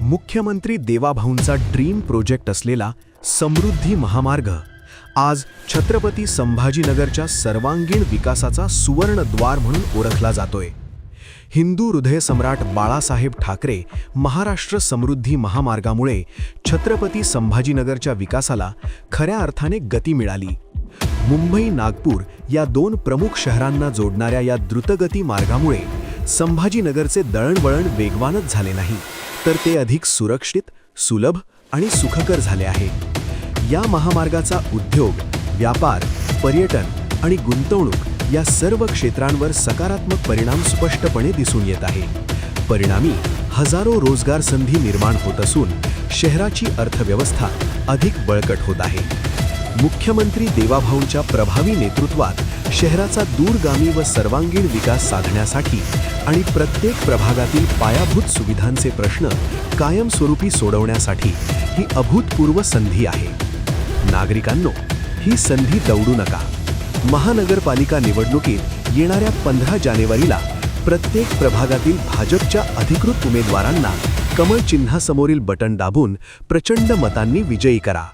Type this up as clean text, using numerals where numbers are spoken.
मुख्यमंत्री देवाभाऊंचा dream project असलेला समृद्धी महामार्ग आज छत्रपती संभाजीनगरच्या सर्वांगीण विकासाचा सुवर्णद्वार म्हणून ओळखला जातोय। हिंदू हृदय सम्राट बाळासाहेब ठाकरे महाराष्ट्र समृद्धी महामार्गामुळे छत्रपती संभाजीनगरच्या विकासाला खऱ्या अर्थाने गती मिळाली। मुंबई नागपूर या दोन प्रमुख शहरांना जोडणाऱ्या या द्रुतगती मार्गामुळे संभाजीनगरचे दळणवळण वेगवानच झाले नाही, तर ते अधिक सुरक्षित, सुलभ आणि सुखकर झाले आहे। या महामार्गाचा उद्योग, व्यापार, पर्यटन आणि गुंतवणूक या सर्व क्षेत्रांवर सकारात्मक परिणाम स्पष्टपणे दिसून येत आहे। परिणामी हजारो रोजगार संधी निर्माण होत असून शहराची अर्थव्यवस्था अधिक बळकट होत आहे। मुख्यमंत्री देवाभाऊंच्या प्रभावी नेतृत्वात शहराचा दूरगामी व सर्वांगीण विकास साधण्यासाठी आणि प्रत्येक प्रभागातील पायाभूत सुविधांचे प्रश्न कायमस्वरूपी सोडवण्यासाठी ही अभूतपूर्व संधी आहे। नागरिकांनो, ही संधी दवडू नका। महानगरपालिका निवडणुकीत येणाऱ्या 15 जानेवारीला प्रत्येक प्रभागातील भाजपच्या अधिकृत उमेदवारांना कमळ चिन्हासमोरील बटन दाबून प्रचंड मतांनी विजयी करा।